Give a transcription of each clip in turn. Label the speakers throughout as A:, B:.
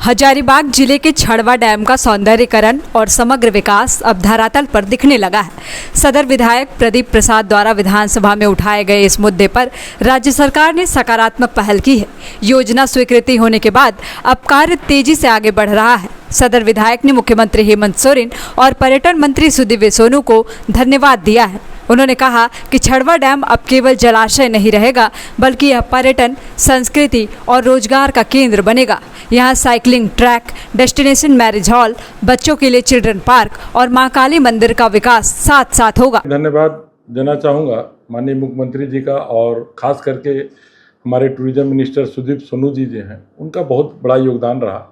A: हजारीबाग जिले के छड़वा डैम का सौंदर्यीकरण और समग्र विकास अब धरातल पर दिखने लगा है। सदर विधायक प्रदीप प्रसाद द्वारा विधानसभा में उठाए गए इस मुद्दे पर राज्य सरकार ने सकारात्मक पहल की है। योजना स्वीकृति होने के बाद अब कार्य तेजी से आगे बढ़ रहा है। सदर विधायक ने मुख्यमंत्री हेमंत सोरेन और पर्यटन मंत्री सुदीव्य सोनू को धन्यवाद दिया है। उन्होंने कहा कि छड़वा डैम अब केवल जलाशय नहीं रहेगा, बल्कि यह पर्यटन, संस्कृति और रोजगार का केंद्र बनेगा। यहाँ cycling track, destination marriage hall, बच्चों के लिए चिल्ड्रन पार्क और मां काली मंदिर का विकास साथ साथ होगा।
B: धन्यवाद देना चाहूँगा माननीय मुख्यमंत्री जी का, और खास करके हमारे टूरिज्म मिनिस्टर सुदीव्य सोनू जी जो हैं, उनका बहुत बड़ा योगदान रहा।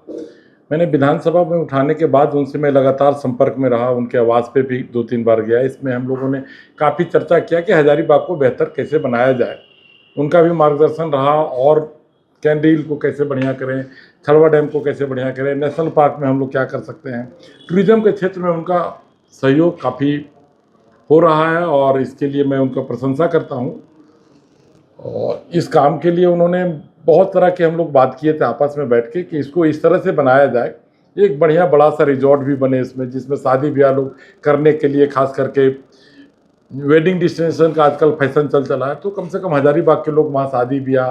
B: मैंने विधानसभा में उठाने के बाद उनसे मैं लगातार संपर्क में रहा, उनके आवास पे भी 2-3 बार गया। इसमें हम लोगों ने काफ़ी चर्चा किया कि हजारीबाग को बेहतर कैसे बनाया जाए। उनका भी मार्गदर्शन रहा, और कैंडी हिल को कैसे बढ़िया करें, छड़वा डैम को कैसे बढ़िया करें, नेशनल पार्क में हम लोग क्या कर सकते हैं। टूरिज़्म के क्षेत्र में उनका सहयोग काफ़ी हो रहा है, और इसके लिए मैं उनका प्रशंसा करता हूँ। और इस काम के लिए उन्होंने बहुत तरह के हम लोग बात किए थे आपस में बैठ के कि इसको इस तरह से बनाया जाए, एक बढ़िया बड़ा सा रिजॉर्ट भी बने इसमें, जिसमें शादी ब्याह लोग करने के लिए, खास करके वेडिंग डेस्टिनेशन का आजकल फैशन चला है, तो कम से कम हजारीबाग के लोग वहाँ शादी ब्याह,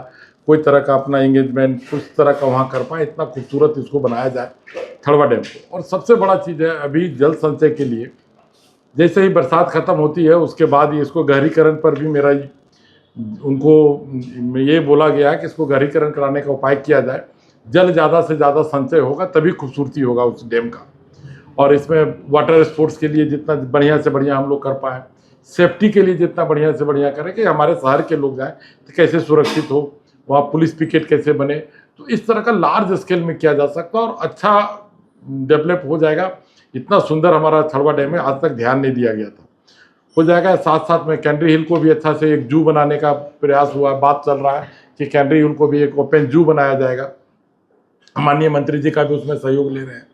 B: कोई तरह का अपना एंगेजमेंट कुछ तरह का वहाँ कर पाए। इतना खूबसूरत इसको बनाया जाए छड़वा डैम को। और सबसे बड़ा चीज़ है, अभी जल संचय के लिए जैसे ही बरसात ख़त्म होती है उसके बाद ही इसको गहरीकरण पर भी मेरा उनको ये बोला गया है कि इसको गहरीकरण कराने का उपाय किया जाए। जल ज़्यादा से ज़्यादा संचय होगा तभी खूबसूरती होगा उस डैम का। और इसमें वाटर स्पोर्ट्स के लिए जितना बढ़िया से बढ़िया हम लोग कर पाएँ, सेफ्टी के लिए जितना बढ़िया से बढ़िया करें कि हमारे शहर के लोग जाएँ तो कैसे सुरक्षित हो, वहाँ पुलिस पिकेट कैसे बने, तो इस तरह का लार्ज स्केल में किया जा सकता है और अच्छा डेवलप हो जाएगा। इतना सुंदर हमारा छड़वा डैम है, आज तक ध्यान नहीं दिया गया था, हो जाएगा। साथ साथ में कैंडी हिल को भी अच्छा से एक जू बनाने का प्रयास हुआ, बात चल रहा है कि कैंडी हिल को भी एक ओपन जू बनाया जाएगा। माननीय मंत्री जी का भी उसमें सहयोग ले रहे हैं,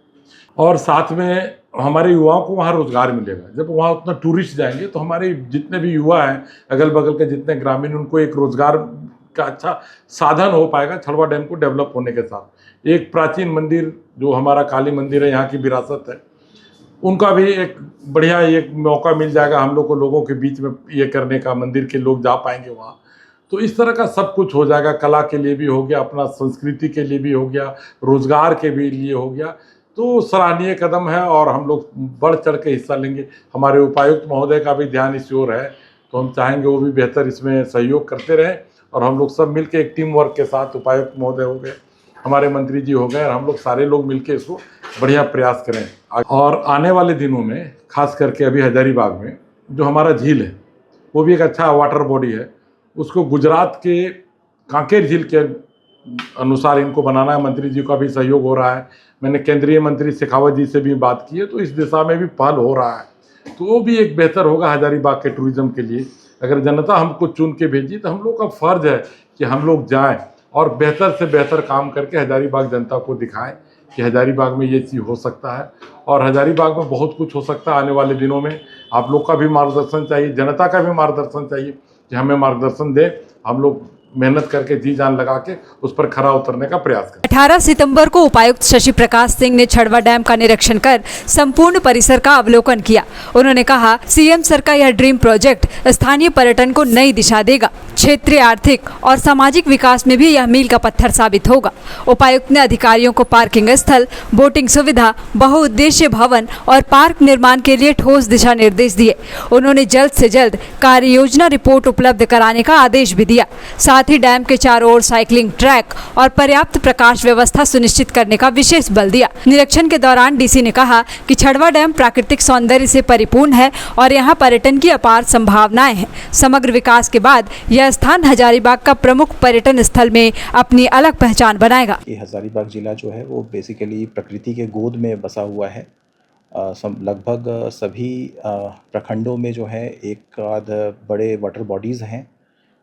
B: और साथ में हमारे युवाओं को वहाँ रोजगार मिलेगा। जब वहाँ उतना टूरिस्ट जाएंगे तो हमारे जितने भी युवा हैं अगल बगल के जितने ग्रामीण, उनको एक रोजगार का अच्छा साधन हो पाएगा छड़वा डैम को डेवलप होने के साथ। एक प्राचीन मंदिर जो हमारा काली मंदिर है, यहाँ की विरासत है, उनका भी एक बढ़िया एक मौका मिल जाएगा हम लोग को, लोगों के बीच में ये करने का, मंदिर के लोग जा पाएंगे वहाँ। तो इस तरह का सब कुछ हो जाएगा, कला के लिए भी हो गया, अपना संस्कृति के लिए भी हो गया, रोजगार के भी लिए हो गया। तो सराहनीय कदम है और हम लोग बढ़ चढ़ के हिस्सा लेंगे। हमारे उपायुक्त महोदय का भी ध्यान इस ओर है, तो हम चाहेंगे वो भी बेहतर इसमें सहयोग करते रहें, और हम लोग सब मिलके एक टीम वर्क के साथ, उपायुक्त महोदय हो गए, हमारे मंत्री जी हो गए, और हम लोग सारे लोग मिलके इसको बढ़िया प्रयास करें। और आने वाले दिनों में खास करके अभी हजारीबाग में जो हमारा झील है, वो भी एक अच्छा वाटर बॉडी है, उसको गुजरात के कांकेर झील के अनुसार इनको बनाना है। मंत्री जी का भी सहयोग हो रहा है, मैंने केंद्रीय मंत्री शेखावत जी से भी बात की है, तो इस दिशा में भी पहल हो रहा है। तो वो भी एक बेहतर होगा हजारीबाग के टूरिज्म के लिए। अगर जनता हमको चुन के भेजी तो हम लोग का फर्ज है कि हम लोग जाएं और बेहतर से बेहतर काम करके हजारीबाग जनता को दिखाएं कि हजारीबाग में ये चीज़ हो सकता है, और हजारीबाग में बहुत कुछ हो सकता है आने वाले दिनों में। आप लोग का भी मार्गदर्शन चाहिए, जनता का भी मार्गदर्शन चाहिए कि हमें मार्गदर्शन दें, हम लोग मेहनत करके जी जान लगा के उस पर खरा उतरने का प्रयास करें।
A: 18 सितंबर को उपायुक्त शशि प्रकाश सिंह ने छड़वा डैम का निरीक्षण कर संपूर्ण परिसर का अवलोकन किया। उन्होंने कहा, सीएम सर का यह ड्रीम प्रोजेक्ट स्थानीय पर्यटन को नई दिशा देगा, क्षेत्रीय आर्थिक और सामाजिक विकास में भी यह मील का पत्थर साबित होगा। उपायुक्त ने अधिकारियों को पार्किंग स्थल, बोटिंग सुविधा, बहुउद्देशीय भवन और पार्क निर्माण के लिए ठोस दिशा निर्देश दिए। उन्होंने जल्द से जल्द कार्य योजना रिपोर्ट उपलब्ध कराने का आदेश भी दिया। साथ ही डैम के चारों ओर साइकिलिंग ट्रैक और पर्याप्त प्रकाश व्यवस्था सुनिश्चित करने का विशेष बल दिया। निरीक्षण के दौरान डीसी ने कहा कि छड़वा डैम प्राकृतिक सौंदर्य से परिपूर्ण है और यहाँ पर्यटन की अपार संभावनाएं हैं। समग्र विकास के बाद यह स्थान हजारीबाग का प्रमुख पर्यटन स्थल में अपनी अलग पहचान बनाएगा।
C: हजारीबाग जिला जो है वो बेसिकली प्रकृति के गोद में बसा हुआ है। लगभग सभी प्रखंडों में जो है एक आध बड़े वाटर बॉडीज़ हैं।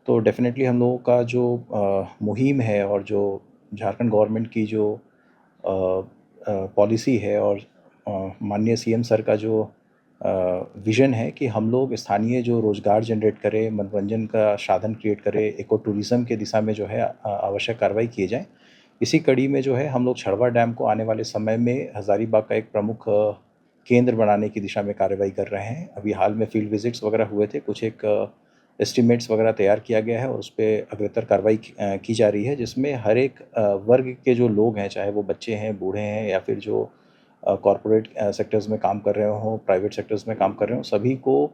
C: तो डेफिनेटली हम लोगों का जो मुहिम है और जो झारखंड गवर्नमेंट की जो पॉलिसी है और माननीय सीएम सर का जो विज़न है कि हम लोग स्थानीय जो रोज़गार जनरेट करें, मनोरंजन का साधन क्रिएट करें, इको टूरिज़म के दिशा में जो है आवश्यक कार्रवाई किए जाएँ। इसी कड़ी में जो है हम लोग छड़वा डैम को आने वाले समय में हज़ारीबाग का एक प्रमुख केंद्र बनाने की दिशा में कार्रवाई कर रहे हैं। अभी हाल में फील्ड विजिट्स वगैरह हुए थे, कुछ एक एस्टिमेट्स वगैरह तैयार किया गया है और उस पर अग्रतर कार्रवाई की जा रही है, जिसमें हर एक वर्ग के जो लोग हैं, चाहे वो बच्चे हैं, बूढ़े हैं या फिर जो कॉरपोरेट सेक्टर्स में काम कर रहे हों, प्राइवेट सेक्टर्स में काम कर रहे हों, सभी को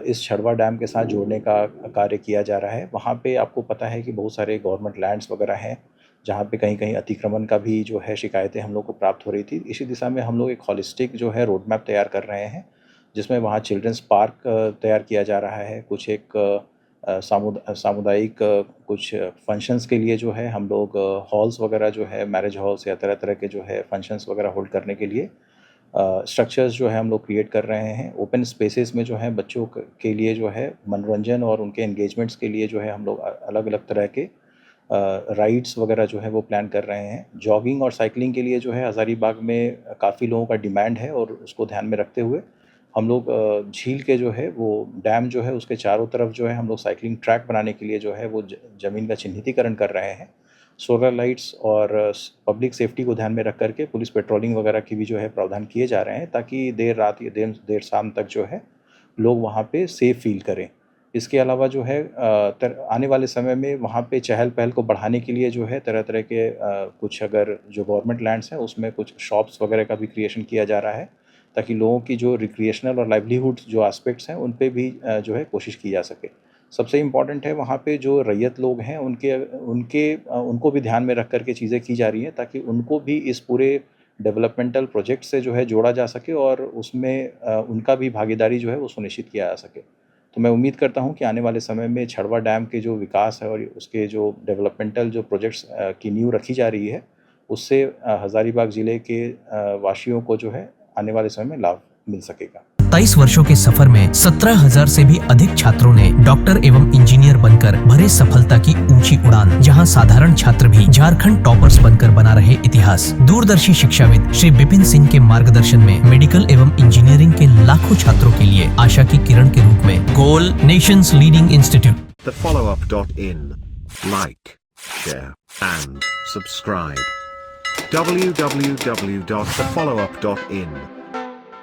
C: इस छड़वा डैम के साथ जोड़ने का कार्य किया जा रहा है। वहाँ पे आपको पता है कि बहुत सारे गवर्नमेंट लैंड्स वगैरह हैं, जहाँ पे कहीं कहीं अतिक्रमण का भी जो है शिकायतें हम लोग को प्राप्त हो रही थी। इसी दिशा में हम लोग एक हॉलिस्टिक जो है रोड मैप तैयार कर रहे हैं, जिसमें वहाँ चिल्ड्रंस पार्क तैयार किया जा रहा है। कुछ एक सामुदायिक कुछ फंक्शंस के लिए जो है हम लोग हॉल्स वगैरह जो है, मैरिज हॉल्स या तरह तरह के जो है फंक्शंस वगैरह होल्ड करने के लिए स्ट्रक्चर्स जो है हम लोग क्रिएट कर रहे हैं। ओपन स्पेसेस में जो है बच्चों के लिए जो है मनोरंजन और उनके एंगेजमेंट्स के लिए जो है हम लोग अलग अलग तरह के राइड्स वगैरह जो है वो प्लान कर रहे हैं। जॉगिंग और साइकिलिंग के लिए जो है हज़ारीबाग में काफ़ी लोगों का डिमांड है और उसको ध्यान में रखते हुए हम लोग झील के जो है वो डैम जो है उसके चारों तरफ जो है हम लोग साइकिलिंग ट्रैक बनाने के लिए जो है वो ज़मीन का चिन्हितीकरण कर रहे हैं। सोलर लाइट्स और पब्लिक सेफ्टी को ध्यान में रख करके पुलिस पेट्रोलिंग वगैरह की भी जो है प्रावधान किए जा रहे हैं, ताकि देर रात या देर शाम तक जो है लोग वहाँ पे सेफ फील करें। इसके अलावा जो है आने वाले समय में वहाँ पे चहल पहल को बढ़ाने के लिए जो है तरह तरह के कुछ अगर जो गवर्नमेंट लैंड्स हैं उसमें कुछ शॉप्स वगैरह का भी क्रिएशन किया जा रहा है, ताकि लोगों की जो रिक्रिएशनल और लाइवलीहुड जो एस्पेक्ट्स हैं उन पे भी जो है कोशिश की जा सके। सबसे इम्पॉर्टेंट है वहाँ पे जो रैयत लोग हैं उनको भी ध्यान में रख कर के चीज़ें की जा रही हैं, ताकि उनको भी इस पूरे डेवलपमेंटल प्रोजेक्ट से जो है जोड़ा जा सके और उसमें उनका भी भागीदारी जो है वो सुनिश्चित किया जा सके। तो मैं उम्मीद करता हूँ कि आने वाले समय में छड़वा डैम के जो विकास है और उसके जो डेवलपमेंटल जो प्रोजेक्ट्स की नींव रखी जा रही है, उससे हज़ारीबाग ज़िले के वासियों को जो है आने वाले समय में लाभ मिल सकेगा।
D: 23 वर्षों के सफर में 17,000 से भी अधिक छात्रों ने डॉक्टर एवं इंजीनियर बनकर भरे सफलता की ऊंची उड़ान। जहां साधारण छात्र भी झारखंड टॉपर्स बनकर बना रहे इतिहास। दूरदर्शी शिक्षाविद श्री विपिन सिंह के मार्गदर्शन में मेडिकल एवं इंजीनियरिंग के लाखों छात्रों के लिए आशा की किरण के रूप में goal nations leading institute.
E: thefollowup.in. Like, share and subscribe. www.thefollowup.in